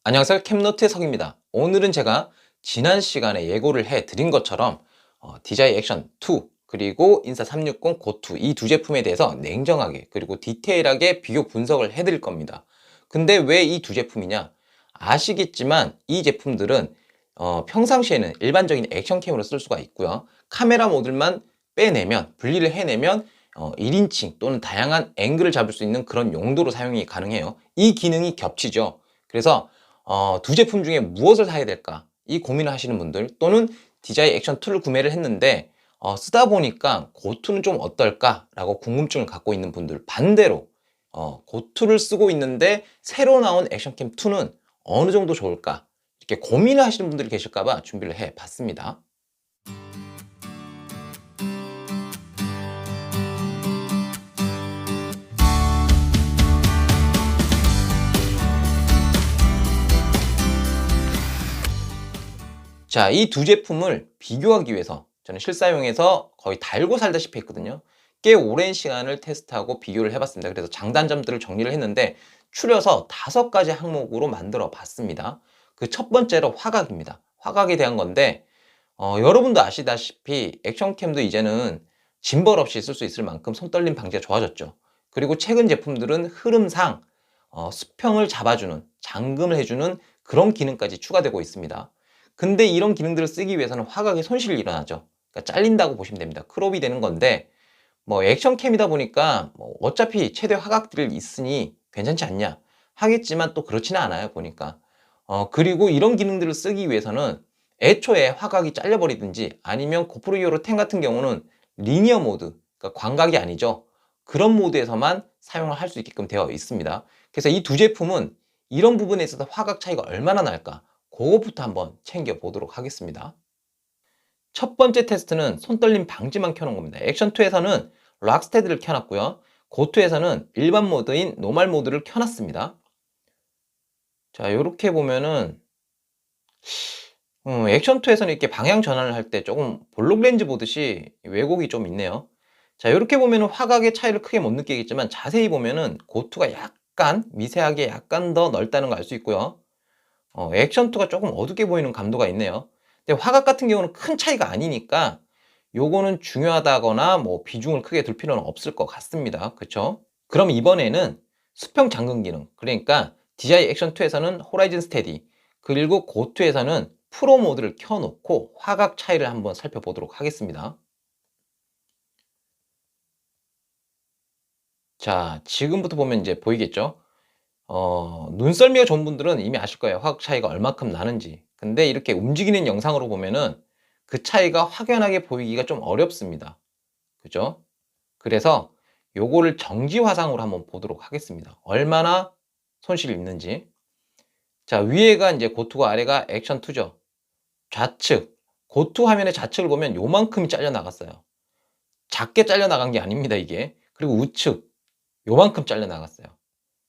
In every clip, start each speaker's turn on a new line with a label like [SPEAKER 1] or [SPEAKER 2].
[SPEAKER 1] 안녕하세요. 캡노트의 석입니다. 오늘은 제가 지난 시간에 예고를 해드린 것처럼 DJI 액션 2 그리고 인사 360 고투 이 두 제품에 대해서 냉정하게 그리고 디테일하게 비교 분석을 해드릴 겁니다. 근데 왜 이 두 제품이냐? 아시겠지만 이 제품들은 평상시에는 일반적인 액션캠으로 쓸 수가 있고요. 카메라 모듈만 빼내면 분리를 해내면 1인칭 또는 다양한 앵글을 잡을 수 있는 그런 용도로 사용이 가능해요. 이 기능이 겹치죠. 그래서 두 제품 중에 무엇을 사야 될까 이 고민을 하시는 분들, 또는 DJI 액션 2를 구매를 했는데 쓰다 보니까 고투는 좀 어떨까 라고 궁금증을 갖고 있는 분들, 반대로 고투를 쓰고 있는데 새로 나온 액션캠 2는 어느 정도 좋을까, 이렇게 고민을 하시는 분들이 계실까 봐 준비를 해 봤습니다. 자, 이 두 제품을 비교하기 위해서 저는 실사용에서 거의 달고 살다시피 했거든요. 꽤 오랜 시간을 테스트하고 비교를 해봤습니다. 그래서 장단점들을 정리를 했는데 추려서 5가지 항목으로 만들어 봤습니다. 그 첫 번째로 화각입니다. 화각에 대한 건데 여러분도 아시다시피 액션캠도 이제는 짐벌 없이 쓸 수 있을 만큼 손떨림 방지가 좋아졌죠. 그리고 최근 제품들은 흐름상 수평을 잡아주는, 잠금을 해주는 그런 기능까지 추가되고 있습니다. 근데 이런 기능들을 쓰기 위해서는 화각에 손실이 일어나죠. 그러니까 잘린다고 보시면 됩니다. 크롭이 되는 건데 뭐 액션캠이다 보니까 뭐 어차피 최대 화각들이 있으니 괜찮지 않냐 하겠지만 또 그렇지는 않아요, 보니까. 그리고 이런 기능들을 쓰기 위해서는 애초에 화각이 잘려버리든지, 아니면 고프로 히어로 10 같은 경우는 리니어 모드, 그러니까 광각이 아니죠, 그런 모드에서만 사용을 할 수 있게끔 되어 있습니다. 그래서 이 두 제품은 이런 부분에 있어서 화각 차이가 얼마나 날까, 그것부터 한번 챙겨 보도록 하겠습니다. 첫 번째 테스트는 손떨림 방지만 켜놓은 겁니다. 액션2에서는 락스테드를 켜놨고요. 고투에서는 일반 모드인 노멀 모드를 켜놨습니다. 자, 이렇게 보면은 액션2에서는 이렇게 방향 전환을 할 때 조금 볼록 렌즈 보듯이 왜곡이 좀 있네요. 자, 이렇게 보면은 화각의 차이를 크게 못 느끼겠지만 자세히 보면은 고투가 약간 미세하게 약간 더 넓다는 걸 알 수 있고요. 액션2가 조금 어둡게 보이는 감도가 있네요. 근데 화각 같은 경우는 큰 차이가 아니니까 요거는 중요하다거나 뭐 비중을 크게 둘 필요는 없을 것 같습니다. 그쵸? 그럼 이번에는 수평 잠금 기능, 그러니까 DJI 액션2에서는 호라이즌 스테디, 그리고 고투에서는 프로 모드를 켜놓고 화각 차이를 한번 살펴보도록 하겠습니다. 자, 지금부터 보면 이제 보이겠죠? 눈썰미가 좋은 분들은 이미 아실 거예요. 화각 차이가 얼마큼 나는지. 근데 이렇게 움직이는 영상으로 보면은 그 차이가 확연하게 보이기가 좀 어렵습니다. 그죠? 그래서 요거를 정지 화상으로 한번 보도록 하겠습니다. 얼마나 손실이 있는지. 자, 위에가 이제 고투고 아래가 액션2죠. 좌측. 고투 화면의 좌측을 보면 요만큼이 잘려 나갔어요. 작게 잘려 나간 게 아닙니다, 이게. 그리고 우측. 요만큼 잘려 나갔어요.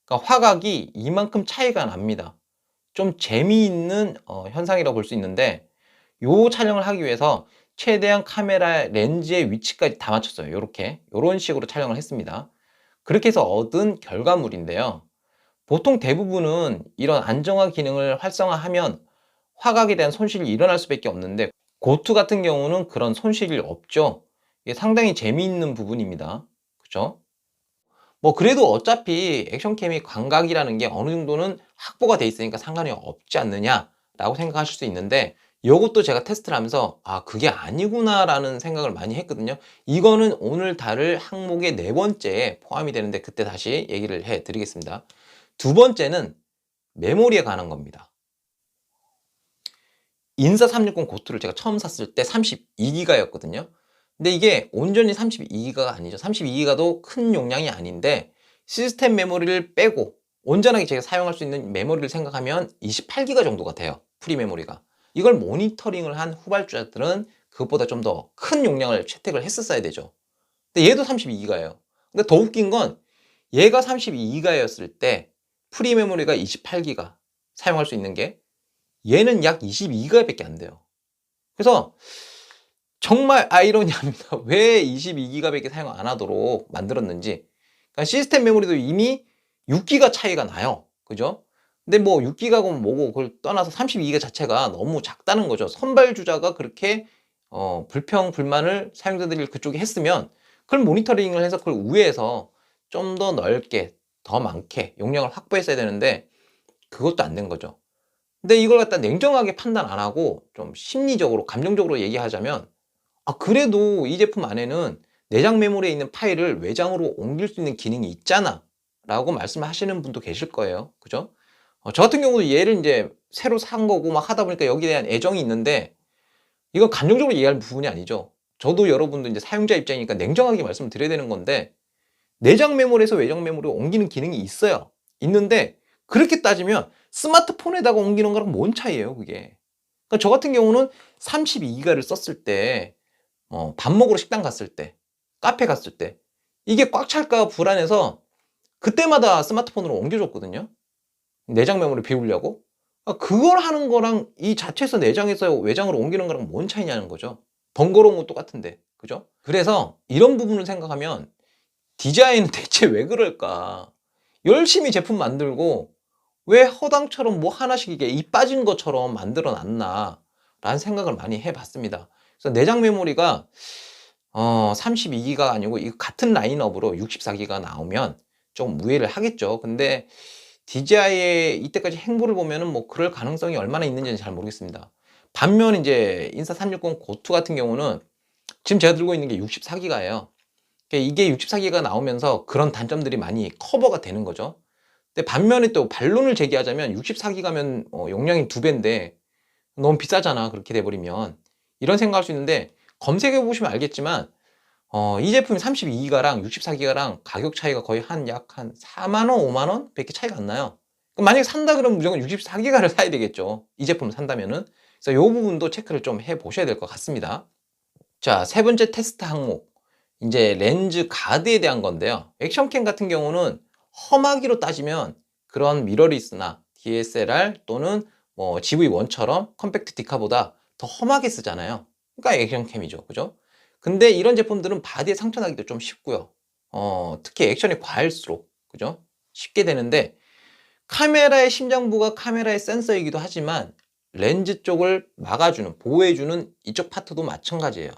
[SPEAKER 1] 그러니까 화각이 이만큼 차이가 납니다. 좀 재미있는 현상이라고 볼 수 있는데, 요 촬영을 하기 위해서 최대한 카메라 렌즈의 위치까지 다 맞췄어요. 요런 식으로 촬영을 했습니다. 그렇게 해서 얻은 결과물인데요. 보통 대부분은 이런 안정화 기능을 활성화하면 화각에 대한 손실이 일어날 수밖에 없는데, 고투 같은 경우는 그런 손실이 없죠. 이게 상당히 재미있는 부분입니다. 그죠? 뭐 그래도 어차피 액션캠이 광각이라는 게 어느 정도는 확보가 돼 있으니까 상관이 없지 않느냐라고 생각하실 수 있는데, 이것도 제가 테스트를 하면서 아, 그게 아니구나 라는 생각을 많이 했거든요. 이거는 오늘 다룰 항목의 4번째에 포함이 되는데 그때 다시 얘기를 해 드리겠습니다. 두 번째는 메모리에 관한 겁니다. 인사 360 고투를 제가 처음 샀을 때 32기가였거든요. 근데 이게 온전히 32기가가 아니죠. 32기가도 큰 용량이 아닌데 시스템 메모리를 빼고 온전하게 제가 사용할 수 있는 메모리를 생각하면 28기가 정도가 돼요. 프리 메모리가. 이걸 모니터링을 한 후발주자들은 그것보다 좀 더 큰 용량을 채택을 했었어야 되죠. 근데 얘도 32기가예요. 근데 더 웃긴 건 얘가 32기가였을 때 프리 메모리가 28기가 사용할 수 있는 게, 얘는 약 22기가밖에 안 돼요. 그래서 정말 아이러니합니다. 왜 22기가밖에 사용 안 하도록 만들었는지. 그러니까 시스템 메모리도 이미 6기가 차이가 나요. 그죠? 근데 뭐 6기가고 뭐고 그걸 떠나서 32기가 자체가 너무 작다는 거죠. 선발주자가 그렇게 불평 불만을 사용자들이 그쪽에 했으면 그걸 모니터링을 해서 그걸 우회해서 좀 더 넓게 더 많게 용량을 확보했어야 되는데 그것도 안 된 거죠. 근데 이걸 갖다 냉정하게 판단 안 하고 좀 심리적으로 감정적으로 얘기하자면 그래도 이 제품 안에는 내장 메모리에 있는 파일을 외장으로 옮길 수 있는 기능이 있잖아 라고 말씀하시는 분도 계실 거예요. 그죠? 저 같은 경우도 얘를 이제 새로 산 거고 막 하다 보니까 여기에 대한 애정이 있는데 이건 감정적으로 이해할 부분이 아니죠. 저도 여러분도 이제 사용자 입장이니까 냉정하게 말씀을 드려야 되는 건데 내장 메모리에서 외장 메모리로 옮기는 기능이 있어요. 있는데 그렇게 따지면 스마트폰에다가 옮기는 거랑 뭔 차이예요, 그게. 그러니까 저 같은 경우는 32기가를 썼을 때 밥 먹으러 식당 갔을 때, 카페 갔을 때 이게 꽉 찰까 불안해서 그때마다 스마트폰으로 옮겨줬거든요. 내장 메모리 비우려고. 그걸 하는 거랑 이 자체에서 내장에서 외장으로 옮기는 거랑 뭔 차이냐는 거죠. 번거로운 건 똑같은데. 그죠? 그래서 이런 부분을 생각하면 디자인은 대체 왜 그럴까? 열심히 제품 만들고 왜 허당처럼 뭐 하나씩 이게 이 빠진 것처럼 만들어 놨나? 라는 생각을 많이 해봤습니다. 그래서 내장 메모리가 32기가 아니고 이 같은 라인업으로 64기가 나오면 좀 우회를 하겠죠. 근데 DJI의 이때까지 행보를 보면은 뭐 그럴 가능성이 얼마나 있는지는 잘 모르겠습니다. 반면 이제 인사 360 고투 같은 경우는 지금 제가 들고 있는 게 64기가예요. 이게 64기가 나오면서 그런 단점들이 많이 커버가 되는 거죠. 근데 반면에 또 반론을 제기하자면 64기가면 용량이 2배인데 너무 비싸잖아. 그렇게 돼버리면. 이런 생각할 수 있는데 검색해 보시면 알겠지만 이 제품이 32기가랑 64기가랑 가격 차이가 거의 약 한 4만원, 5만원? 밖에 차이가 안 나요. 만약에 산다 그러면 무조건 64기가를 사야 되겠죠. 이 제품을 산다면은. 그래서 이 부분도 체크를 좀 해 보셔야 될 것 같습니다. 자, 세 번째 테스트 항목. 이제 렌즈 가드에 대한 건데요. 액션캠 같은 경우는 험하기로 따지면 그런 미러리스나 DSLR 또는 뭐 GV1처럼 컴팩트 디카보다 더 험하게 쓰잖아요. 그러니까 액션캠이죠. 그죠? 근데 이런 제품들은 바디에 상처 나기도 좀 쉽고요. 특히 액션이 과할수록 그죠? 쉽게 되는데 카메라의 심장부가 카메라의 센서이기도 하지만 렌즈 쪽을 막아주는 보호해주는 이쪽 파트도 마찬가지예요.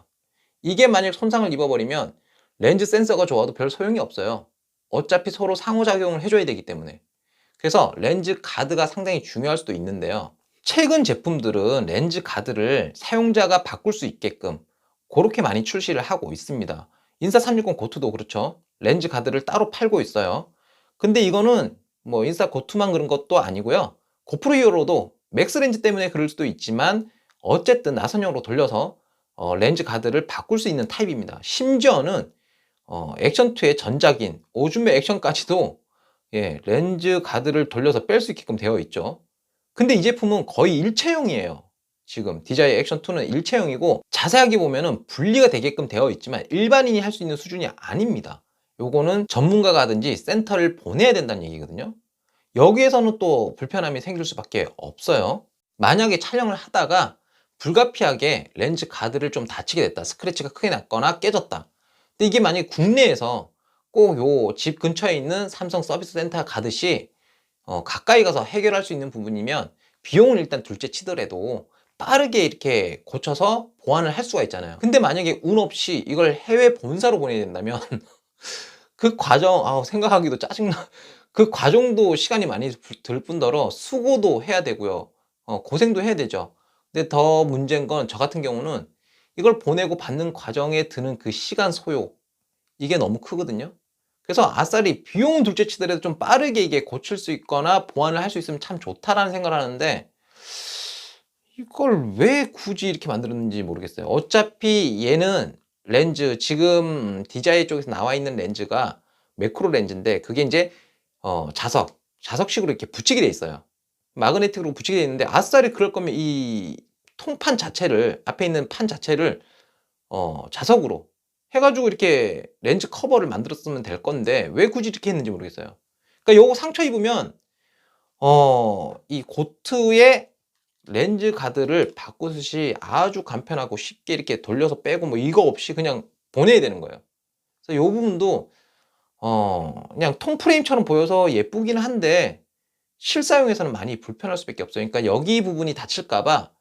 [SPEAKER 1] 이게 만약 손상을 입어버리면 렌즈 센서가 좋아도 별 소용이 없어요. 어차피 서로 상호작용을 해줘야 되기 때문에. 그래서 렌즈 가드가 상당히 중요할 수도 있는데요. 최근 제품들은 렌즈 가드를 사용자가 바꿀 수 있게끔 그렇게 많이 출시를 하고 있습니다. 인사 360 고투도 그렇죠. 렌즈 가드를 따로 팔고 있어요. 근데 이거는 뭐 인사 고투만 그런 것도 아니고요. 고프로 히어로도 맥스 렌즈 때문에 그럴 수도 있지만 어쨌든 나선형으로 돌려서 렌즈 가드를 바꿀 수 있는 타입입니다. 심지어는 액션2의 전작인 오줌의 액션까지도 렌즈 가드를 돌려서 뺄 수 있게끔 되어 있죠. 근데 이 제품은 거의 일체형이에요. 지금 DJI 액션2는 일체형이고 자세하게 보면은 분리가 되게끔 되어 있지만 일반인이 할 수 있는 수준이 아닙니다. 요거는 전문가가 하든지 센터를 보내야 된다는 얘기거든요. 여기에서는 또 불편함이 생길 수밖에 없어요. 만약에 촬영을 하다가 불가피하게 렌즈 가드를 좀 다치게 됐다. 스크래치가 크게 났거나 깨졌다. 근데 이게 만약에 국내에서 꼭 요 집 근처에 있는 삼성 서비스 센터 가듯이 가까이 가서 해결할 수 있는 부분이면 비용은 일단 둘째 치더라도 빠르게 이렇게 고쳐서 보완을 할 수가 있잖아요. 근데 만약에 운 없이 이걸 해외 본사로 보내야 된다면 그 과정 생각하기도 짜증나. 그 과정도 시간이 많이 들 뿐더러 수고도 해야 되고요. 고생도 해야 되죠. 근데 더 문제인 건 저 같은 경우는 이걸 보내고 받는 과정에 드는 그 시간 소요 이게 너무 크거든요. 그래서 아싸리 비용은 둘째 치더라도 좀 빠르게 이게 고칠 수 있거나 보완을 할 수 있으면 참 좋다라는 생각을 하는데 이걸 왜 굳이 이렇게 만들었는지 모르겠어요. 어차피 얘는 렌즈 지금 DJI 쪽에서 나와 있는 렌즈가 매크로 렌즈인데 그게 이제 자석식으로 이렇게 붙이게 돼 있어요. 마그네틱으로 붙이게 돼 있는데 아싸리 그럴 거면 이 통판 자체를 앞에 있는 판 자체를 자석으로 해가지고 이렇게 렌즈 커버를 만들었으면 될 건데 왜 굳이 이렇게 했는지 모르겠어요. 그러니까 요거 상처 입으면 이 고트의 렌즈 가드를 바꾸듯이 아주 간편하고 쉽게 이렇게 돌려서 빼고 뭐 이거 없이 그냥 보내야 되는 거예요. 그래서 이 부분도 그냥 통 프레임처럼 보여서 예쁘긴 한데 실사용에서는 많이 불편할 수밖에 없어요. 그러니까 여기 부분이 다칠까 봐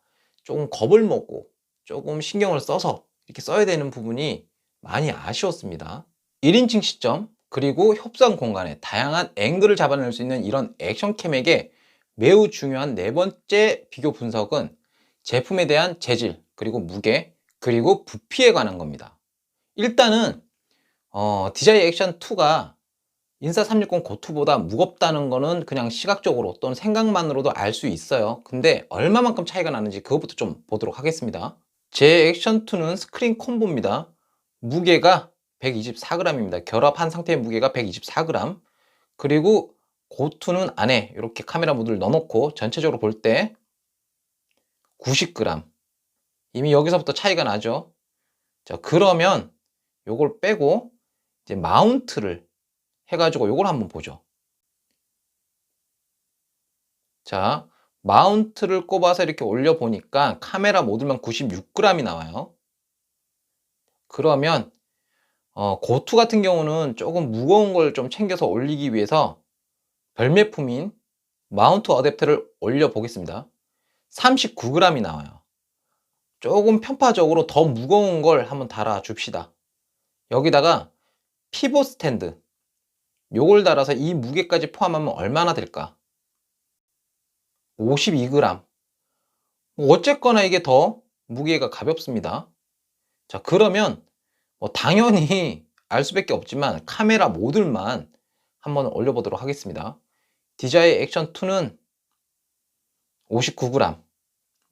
[SPEAKER 1] 조금 겁을 먹고 조금 신경을 써서 이렇게 써야 되는 부분이 많이 아쉬웠습니다. 1인칭 시점 그리고 협상 공간에 다양한 앵글을 잡아낼 수 있는 이런 액션캠에게 매우 중요한 네 번째 비교 분석은 제품에 대한 재질 그리고 무게 그리고 부피에 관한 겁니다. 일단은 DJI 액션 2가 인사360 고투보다 무겁다는 거는 그냥 시각적으로 또는 생각만으로도 알 수 있어요. 근데 얼마만큼 차이가 나는지 그것부터 좀 보도록 하겠습니다. 제 액션2는 스크린 콤보입니다. 무게가 124g입니다. 결합한 상태의 무게가 124g. 그리고 고투는 안에 이렇게 카메라 모드를 넣어놓고 전체적으로 볼 때 90g. 이미 여기서부터 차이가 나죠. 자, 그러면 요걸 빼고 이제 마운트를 해가지고 요걸 한번 보죠. 자, 마운트를 꼽아서 이렇게 올려 보니까 카메라 모드만 96g이 나와요. 그러면 고투 같은 경우는 조금 무거운 걸 좀 챙겨서 올리기 위해서 별매품인 마운트 어댑터를 올려 보겠습니다. 39g이 나와요. 조금 편파적으로 더 무거운 걸 한번 달아 줍시다. 여기다가 피봇 스탠드 요걸 달아서 이 무게까지 포함하면 얼마나 될까? 52g. 어쨌거나 이게 더 무게가 가볍습니다. 자, 그러면 당연히 알 수밖에 없지만 카메라 모듈만 한번 올려보도록 하겠습니다. DJI 액션 2는 59g,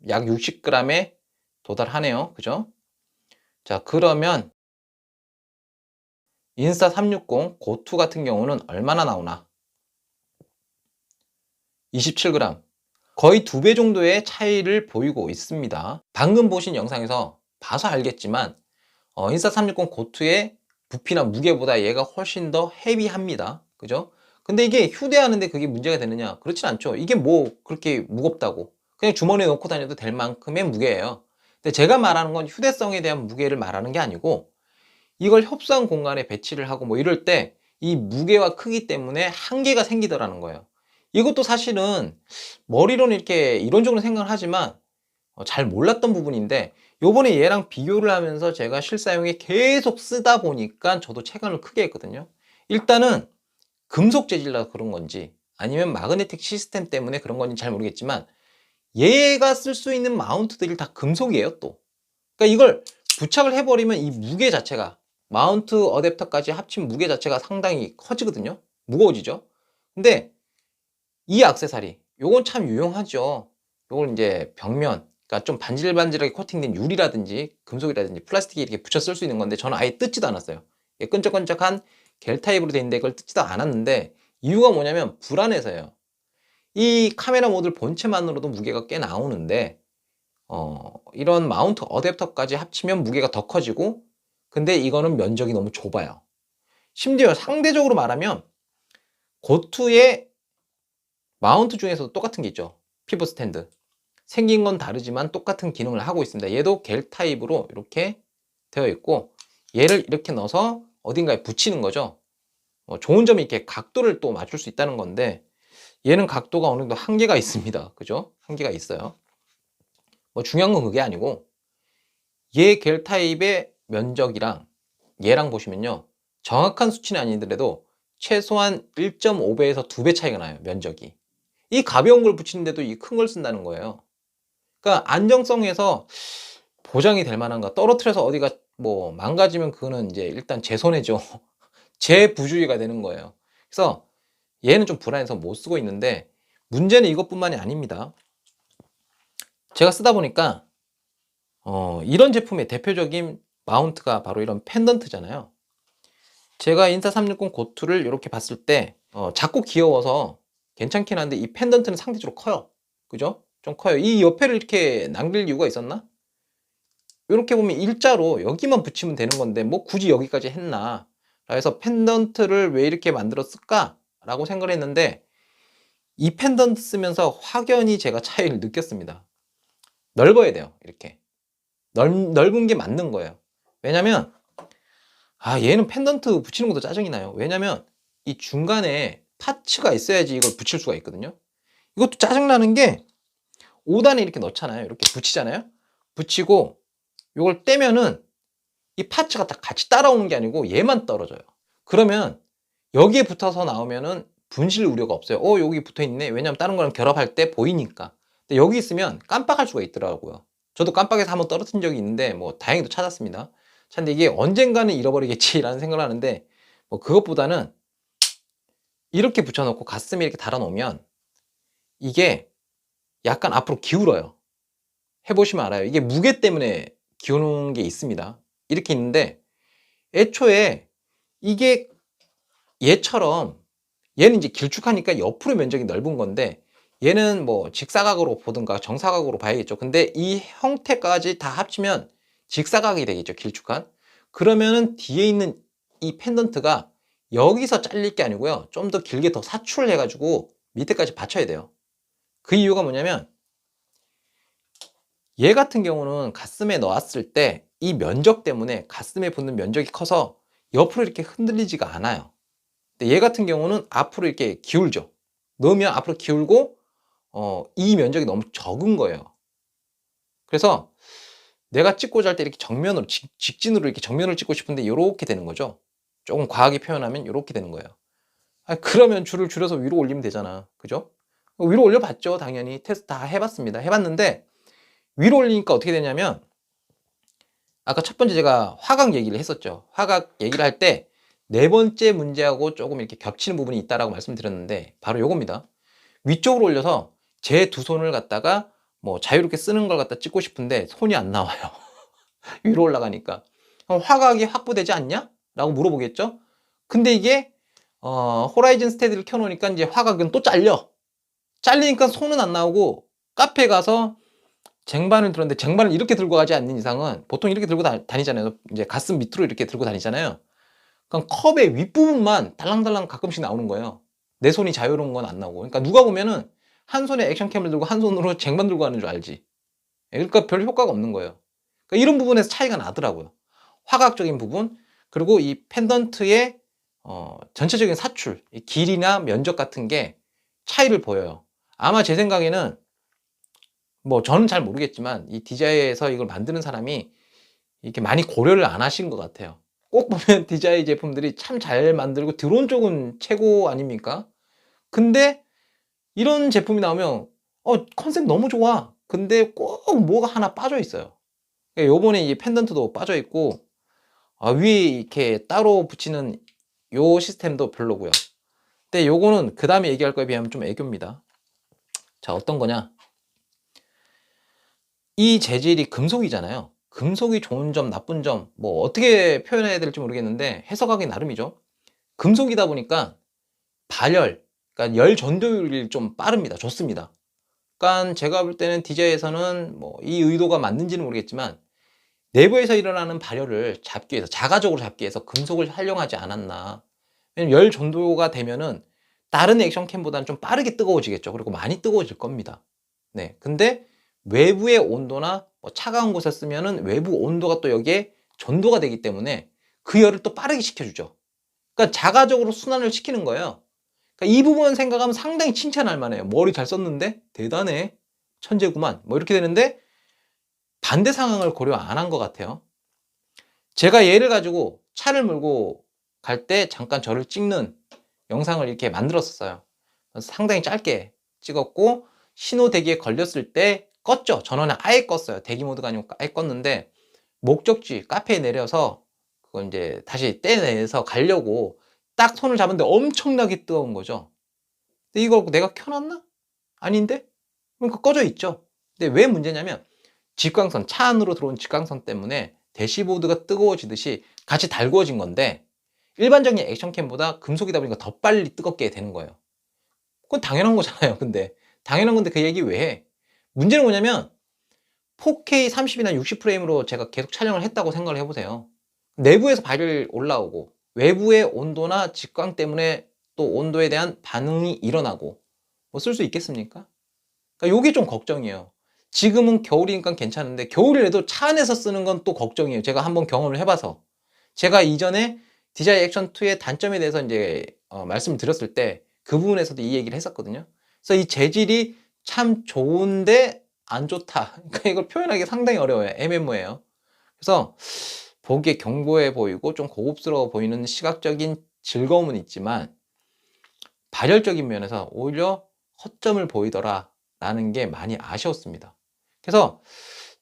[SPEAKER 1] 약 60g에 도달하네요. 그죠? 자, 그러면 인사360 고투 같은 경우는 얼마나 나오나? 27g. 거의 2배 정도의 차이를 보이고 있습니다. 방금 보신 영상에서 봐서 알겠지만 인사360 고투의 부피나 무게보다 얘가 훨씬 더 헤비합니다. 그죠? 근데 이게 휴대하는데 그게 문제가 되느냐? 그렇진 않죠. 이게 뭐 그렇게 무겁다고 그냥 주머니에 넣고 다녀도 될 만큼의 무게예요. 근데 제가 말하는 건 휴대성에 대한 무게를 말하는 게 아니고 이걸 협상 공간에 배치를 하고 뭐 이럴 때 이 무게와 크기 때문에 한계가 생기더라는 거예요. 이것도 사실은 머리로는 이렇게 이론적으로 생각을 하지만 잘 몰랐던 부분인데 요번에 얘랑 비교를 하면서 제가 실사용에 계속 쓰다 보니까 저도 체감을 크게 했거든요. 일단은 금속 재질이라 그런 건지 아니면 마그네틱 시스템 때문에 그런 건지 잘 모르겠지만 얘가 쓸 수 있는 마운트들이 다 금속이에요 또. 그러니까 이걸 부착을 해버리면 이 무게 자체가 마운트 어댑터까지 합친 무게 자체가 상당히 커지거든요. 무거워지죠. 근데 이 액세서리 요건 참 유용하죠. 요걸 이제 벽면 그러니까 좀 반질반질하게 코팅된 유리라든지 금속이라든지 플라스틱에 이렇게 붙여 쓸 수 있는 건데 저는 아예 뜯지도 않았어요. 끈적끈적한 겔 타입으로 돼 있는데 이걸 뜯지도 않았는데 이유가 뭐냐면 불안해서예요. 이 카메라 모듈 본체만으로도 무게가 꽤 나오는데 이런 마운트 어댑터까지 합치면 무게가 더 커지고 근데 이거는 면적이 너무 좁아요. 심지어 상대적으로 말하면 고투의 마운트 중에서도 똑같은 게 있죠. 피벗 스탠드. 생긴 건 다르지만 똑같은 기능을 하고 있습니다. 얘도 겔 타입으로 이렇게 되어 있고 얘를 이렇게 넣어서 어딘가에 붙이는 거죠. 좋은 점이 이렇게 각도를 또 맞출 수 있다는 건데 얘는 각도가 어느 정도 한계가 있습니다. 그죠? 한계가 있어요. 중요한 건 그게 아니고 얘 겔 타입의 면적이랑 얘랑 보시면요. 정확한 수치는 아니더라도 최소한 1.5배에서 2배 차이가 나요. 면적이. 이 가벼운 걸 붙이는데도 이 큰 걸 쓴다는 거예요. 그러니까 안정성에서 보장이 될 만한가 떨어뜨려서 어디가 뭐 망가지면 그거는 이제 일단 제 손해죠. 제 부주의가 되는 거예요. 그래서 얘는 좀 불안해서 못 쓰고 있는데 문제는 이것뿐만이 아닙니다. 제가 쓰다 보니까 이런 제품의 대표적인 마운트가 바로 이런 펜던트잖아요. 제가 인사360 고투를 이렇게 봤을 때 작고 귀여워서 괜찮긴 한데 이 펜던트는 상대적으로 커요. 그죠? 좀 커요. 이 옆에를 이렇게 남길 이유가 있었나? 이렇게 보면 일자로 여기만 붙이면 되는 건데 뭐 굳이 여기까지 했나? 그래서 펜던트를 왜 이렇게 만들었을까? 라고 생각을 했는데 이 펜던트 쓰면서 확연히 제가 차이를 느꼈습니다. 넓어야 돼요. 이렇게. 넓은 게 맞는 거예요. 왜냐면 얘는 펜던트 붙이는 것도 짜증이 나요. 왜냐면 이 중간에 파츠가 있어야지 이걸 붙일 수가 있거든요. 이것도 짜증나는 게 5단에 이렇게 넣잖아요. 이렇게 붙이잖아요. 붙이고 이걸 떼면은 이 파츠가 다 같이 따라오는 게 아니고 얘만 떨어져요. 그러면 여기에 붙어서 나오면은 분실 우려가 없어요. 여기 붙어 있네. 왜냐면 다른 거랑 결합할 때 보이니까. 근데 여기 있으면 깜빡할 수가 있더라고요. 저도 깜빡해서 한번 떨어뜨린 적이 있는데 뭐 다행히도 찾았습니다. 근데 이게 언젠가는 잃어버리겠지라는 생각을 하는데 뭐 그것보다는 이렇게 붙여놓고 가슴에 이렇게 달아놓으면 이게 약간 앞으로 기울어요. 해보시면 알아요. 이게 무게 때문에 기우는 게 있습니다. 이렇게 있는데 애초에 이게 얘처럼 얘는 이제 길쭉하니까 옆으로 면적이 넓은 건데 얘는 뭐 직사각으로 보든가 정사각으로 봐야겠죠. 근데 이 형태까지 다 합치면 직사각이 되겠죠. 길쭉한. 그러면은 뒤에 있는 이 펜던트가 여기서 잘릴 게 아니고요. 좀 더 길게 더 사출을 해가지고 밑에까지 받쳐야 돼요. 그 이유가 뭐냐면 얘 같은 경우는 가슴에 넣었을 때 이 면적 때문에 가슴에 붙는 면적이 커서 옆으로 이렇게 흔들리지가 않아요. 근데 얘 같은 경우는 앞으로 이렇게 기울죠. 넣으면 앞으로 기울고 이 면적이 너무 적은 거예요. 그래서 내가 찍고자 할 때 이렇게 정면으로 직진으로 이렇게 정면을 찍고 싶은데 이렇게 되는 거죠. 조금 과하게 표현하면 이렇게 되는 거예요. 그러면 줄을 줄여서 위로 올리면 되잖아. 그죠? 위로 올려봤죠. 당연히 테스트 다 해봤습니다. 해봤는데 위로 올리니까 어떻게 되냐면 아까 첫 번째 제가 화각 얘기를 했었죠. 화각 얘기를 할 때 네 번째 문제하고 조금 이렇게 겹치는 부분이 있다라고 말씀드렸는데 바로 요겁니다. 위쪽으로 올려서 제 두 손을 갖다가 뭐 자유롭게 쓰는 걸 갖다 찍고 싶은데 손이 안 나와요. 위로 올라가니까. 그럼 화각이 확보되지 않냐? 라고 물어보겠죠? 근데 이게 호라이즌 스테디를 켜놓으니까 이제 화각은 또 잘려. 잘리니까 손은 안 나오고 카페에 가서 쟁반을 들었는데 쟁반을 이렇게 들고 가지 않는 이상은 보통 이렇게 들고 다니잖아요. 이제 가슴 밑으로 이렇게 들고 다니잖아요. 그럼 컵의 윗부분만 달랑달랑 가끔씩 나오는 거예요. 내 손이 자유로운 건 안 나오고. 그러니까 누가 보면은 한 손에 액션캠을 들고 한 손으로 쟁반 들고 가는 줄 알지. 그러니까 별 효과가 없는 거예요. 그러니까 이런 부분에서 차이가 나더라고요. 화각적인 부분, 그리고 이 펜던트의 전체적인 사출, 길이나 면적 같은 게 차이를 보여요. 아마 제 생각에는 뭐 저는 잘 모르겠지만 이 DJI에서 이걸 만드는 사람이 이렇게 많이 고려를 안 하신 것 같아요. 꼭 보면 DJI 제품들이 참 잘 만들고 드론 쪽은 최고 아닙니까? 근데 이런 제품이 나오면 컨셉 너무 좋아. 근데 꼭 뭐가 하나 빠져 있어요. 요번에 이 펜던트도 빠져 있고 위에 이렇게 따로 붙이는 요 시스템도 별로고요. 근데 요거는 그 다음에 얘기할 거에 비하면 좀 애교입니다. 자, 어떤 거냐? 이 재질이 금속이잖아요. 금속이 좋은 점, 나쁜 점, 뭐 어떻게 표현해야 될지 모르겠는데 해석하기 나름이죠. 금속이다 보니까 발열, 그러니까 열 전도율이 좀 빠릅니다. 좋습니다. 그러니까 제가 볼 때는 DJI에서는 뭐 이 의도가 맞는지는 모르겠지만 내부에서 일어나는 발열을 잡기 위해서, 자가적으로 잡기 위해서 금속을 활용하지 않았나. 왜냐면 열 전도가 되면은 다른 액션캠보다는 좀 빠르게 뜨거워지겠죠. 그리고 많이 뜨거워질 겁니다. 네. 근데 외부의 온도나 뭐 차가운 곳에 쓰면은 외부 온도가 또 여기에 전도가 되기 때문에 그 열을 또 빠르게 식혀주죠. 그러니까 자가적으로 순환을 시키는 거예요. 그러니까 이 부분 생각하면 상당히 칭찬할 만해요. 머리 잘 썼는데 대단해. 천재구만. 뭐 이렇게 되는데 반대 상황을 고려 안 한 것 같아요. 제가 얘를 가지고 차를 몰고 갈 때 잠깐 저를 찍는 영상을 이렇게 만들었었어요. 상당히 짧게 찍었고 신호 대기에 걸렸을 때 껐죠. 전원을 아예 껐어요. 대기 모드가 아니고 아예 껐는데 목적지 카페에 내려서 그거 이제 다시 떼내서 가려고 딱 손을 잡았는데 엄청나게 뜨거운 거죠. 근데 이걸 내가 켜놨나? 아닌데? 그러니까 꺼져 있죠. 근데 왜 문제냐면 직광선, 차 안으로 들어온 직광선 때문에 대시보드가 뜨거워지듯이 같이 달구어진 건데 일반적인 액션캠보다 금속이다 보니까 더 빨리 뜨겁게 되는 거예요. 그건 당연한 거잖아요. 근데 당연한 건데 그 얘기 왜 해? 문제는 뭐냐면 4K 30이나 60프레임으로 제가 계속 촬영을 했다고 생각을 해보세요. 내부에서 발열이 올라오고 외부의 온도나 직광 때문에 또 온도에 대한 반응이 일어나고 뭐 쓸 수 있겠습니까? 그러니까 요게 좀 걱정이에요. 지금은 겨울이니까 괜찮은데 겨울이라도 차 안에서 쓰는 건 또 걱정이에요. 제가 한번 경험을 해봐서. 제가 이전에 DJI 액션 2의 단점에 대해서 이제 말씀을 드렸을 때 그 부분에서도 이 얘기를 했었거든요. 그래서 이 재질이 참 좋은데 안 좋다. 그러니까 이걸 표현하기 상당히 어려워요. 애매모호해요. 그래서 보기에 견고해 보이고 좀 고급스러워 보이는 시각적인 즐거움은 있지만 발열적인 면에서 오히려 허점을 보이더라 라는 게 많이 아쉬웠습니다. 그래서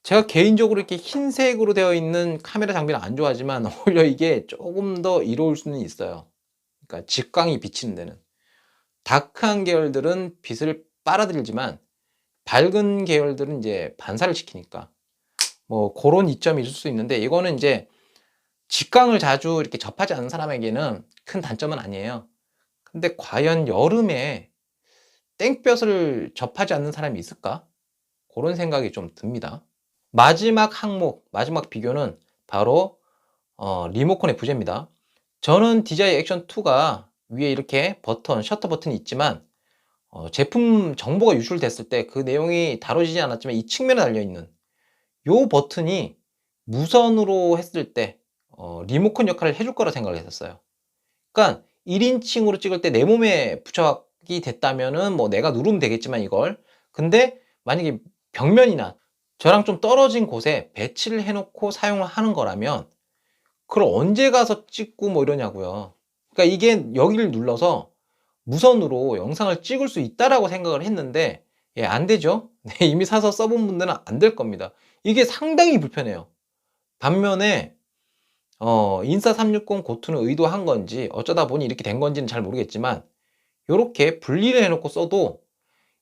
[SPEAKER 1] 제가 개인적으로 이렇게 흰색으로 되어 있는 카메라 장비는 안 좋아하지만 오히려 이게 조금 더 이로울 수는 있어요. 그러니까 직광이 비치는 데는 다크한 계열들은 빛을 빨아들이지만 밝은 계열들은 이제 반사를 시키니까 뭐 그런 이점이 있을 수 있는데, 이거는 이제 직광을 자주 이렇게 접하지 않는 사람에게는 큰 단점은 아니에요. 근데 과연 여름에 땡볕을 접하지 않는 사람이 있을까? 그런 생각이 좀 듭니다. 마지막 항목, 마지막 비교는 바로 리모컨의 부재입니다. 저는 DJI 액션 2가 위에 이렇게 버튼, 셔터 버튼이 있지만 제품 정보가 유출됐을 때 그 내용이 다뤄지지 않았지만 이 측면에 달려있는 요 버튼이 무선으로 했을 때 리모컨 역할을 해줄 거라 생각을 했었어요. 그러니까 1인칭으로 찍을 때 내 몸에 부착이 됐다면은 뭐 내가 누르면 되겠지만 이걸, 근데 만약에 벽면이나 저랑 좀 떨어진 곳에 배치를 해놓고 사용을 하는 거라면 그걸 언제 가서 찍고 뭐 이러냐고요. 그러니까 이게 여기를 눌러서 무선으로 영상을 찍을 수 있다라고 생각을 했는데 안 되죠. 네, 이미 사서 써본 분들은 안 될 겁니다. 이게 상당히 불편해요. 반면에 인싸 360 고투는 의도한 건지 어쩌다 보니 이렇게 된 건지는 잘 모르겠지만 이렇게 분리를 해놓고 써도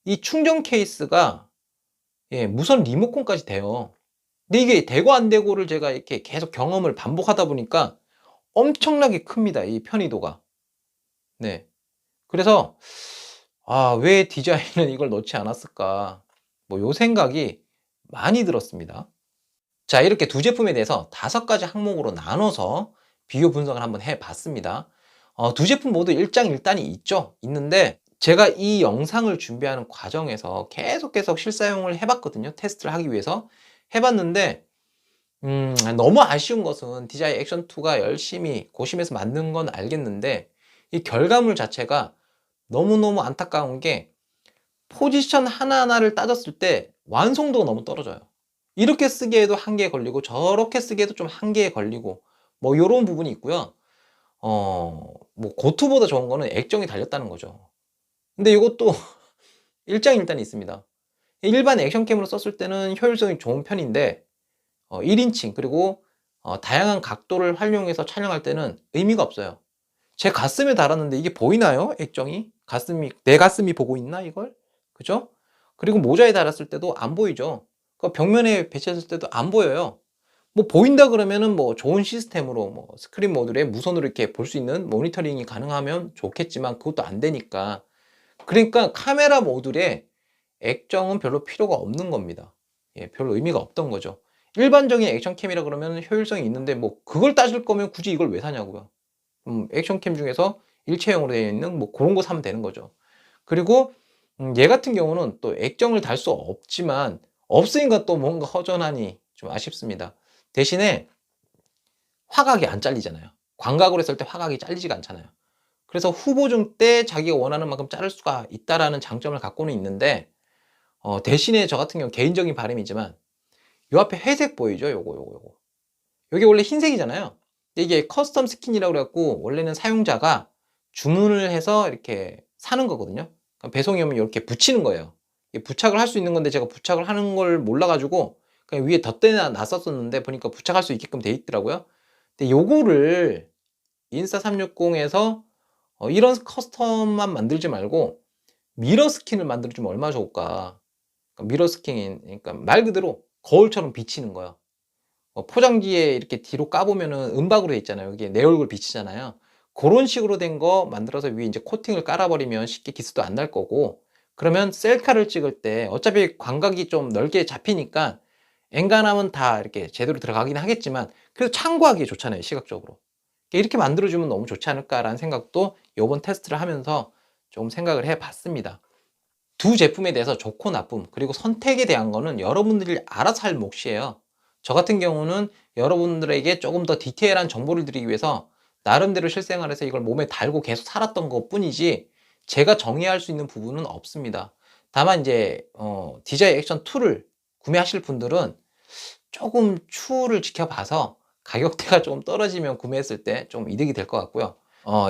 [SPEAKER 1] 이 충전 케이스가 무선 리모컨까지 돼요. 근데 이게 되고 안 되고를 제가 이렇게 계속 경험을 반복하다 보니까 엄청나게 큽니다, 이 편의도가. 네. 그래서 왜 디자인은 이걸 넣지 않았을까? 뭐 요 생각이 많이 들었습니다. 자, 이렇게 두 제품에 대해서 5가지 항목으로 나눠서 비교 분석을 한번 해봤습니다. 두 제품 모두 일장일단이 있는데 제가 이 영상을 준비하는 과정에서 계속 실사용을 해봤거든요. 테스트를 하기 위해서 해봤는데 너무 아쉬운 것은 DJI 액션 2가 열심히 고심해서 만든 건 알겠는데 이 결과물 자체가 너무너무 안타까운 게 포지션 하나하나를 따졌을 때 완성도가 너무 떨어져요. 이렇게 쓰기에도 한계에 걸리고 저렇게 쓰기에도 좀 한계에 걸리고 뭐 요런 부분이 있고요. 뭐 고투보다 좋은 거는 액정이 달렸다는 거죠. 근데 이것도 일장일단이 있습니다. 일반 액션캠으로 썼을 때는 효율성이 좋은 편인데 1인칭 그리고 다양한 각도를 활용해서 촬영할 때는 의미가 없어요. 제 가슴에 달았는데 이게 보이나요? 액정이? 내 가슴이 보고 있나 이걸? 그죠? 그리고 모자에 달았을 때도 안 보이죠. 그 벽면에 배치했을 때도 안 보여요. 뭐 보인다 그러면은 뭐 좋은 시스템으로 뭐 스크린 모듈에 무선으로 이렇게 볼 수 있는 모니터링이 가능하면 좋겠지만 그것도 안 되니까. 그러니까 카메라 모듈에 액정은 별로 필요가 없는 겁니다. 별로 의미가 없던 거죠. 일반적인 액션캠이라 그러면 효율성이 있는데 뭐 그걸 따질 거면 굳이 이걸 왜 사냐고요. 액션캠 중에서 일체형으로 되어 있는 뭐 그런 거 사면 되는 거죠. 그리고 얘 같은 경우는 또 액정을 달 수 없지만 없으니까 또 뭔가 허전하니 좀 아쉽습니다. 대신에 화각이 안 잘리잖아요. 광각으로 했을 때 화각이 잘리지가 않잖아요. 그래서 후보중 때 자기가 원하는 만큼 자를 수가 있다라는 장점을 갖고는 있는데 대신에 저 같은 경우 개인적인 바람이지만 요 앞에 회색 보이죠? 요거 여기 원래 흰색이잖아요. 이게 커스텀 스킨이라고 그래갖고 원래는 사용자가 주문을 해서 이렇게 사는 거거든요. 배송이 오면 이렇게 붙이는 거예요. 부착을 할 수 있는 건데 제가 부착을 하는 걸 몰라가지고 그냥 위에 덧대나 놨었는데 보니까 부착할 수 있게끔 돼 있더라고요. 근데 요거를 인스타 360에서 이런 커스텀만 만들지 말고 미러 스킨을 만들어주면 얼마나 좋을까. 그러니까 미러 스킨이 그러니까 말 그대로 거울처럼 비치는 거예요. 포장지에 이렇게 뒤로 까보면은 은박으로 돼 있잖아요. 여기에 내 얼굴 비치잖아요. 그런 식으로 된 거 만들어서 위에 이제 코팅을 깔아버리면 쉽게 기스도 안 날 거고, 그러면 셀카를 찍을 때 어차피 광각이 좀 넓게 잡히니까 엔간하면 다 이렇게 제대로 들어가긴 하겠지만 그래도 참고하기에 좋잖아요, 시각적으로. 이렇게 만들어주면 너무 좋지 않을까라는 생각도 이번 테스트를 하면서 좀 생각을 해봤습니다. 두 제품에 대해서 좋고 나쁨 그리고 선택에 대한 거는 여러분들이 알아서 할 몫이에요. 저 같은 경우는 여러분들에게 조금 더 디테일한 정보를 드리기 위해서 나름대로 실생활에서 이걸 몸에 달고 계속 살았던 것 뿐이지 제가 정해야 할 수 있는 부분은 없습니다. 다만 이제 DJI 액션 2를 구매하실 분들은 조금 추후를 지켜봐서 가격대가 좀 떨어지면 구매했을 때 좀 이득이 될 것 같고요.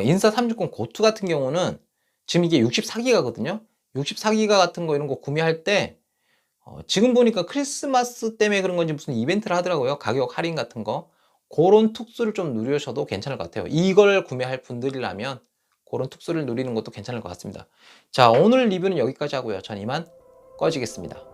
[SPEAKER 1] 인사 360 고투 같은 경우는 지금 이게 64기가거든요. 64기가 같은 거 이런 거 구매할 때 지금 보니까 크리스마스 때문에 그런 건지 무슨 이벤트를 하더라고요. 가격 할인 같은 거. 그런 특수를 좀 누리셔도 괜찮을 것 같아요. 이걸 구매할 분들이라면 그런 특수를 누리는 것도 괜찮을 것 같습니다. 자, 오늘 리뷰는 여기까지 하고요. 전 이만 꺼지겠습니다.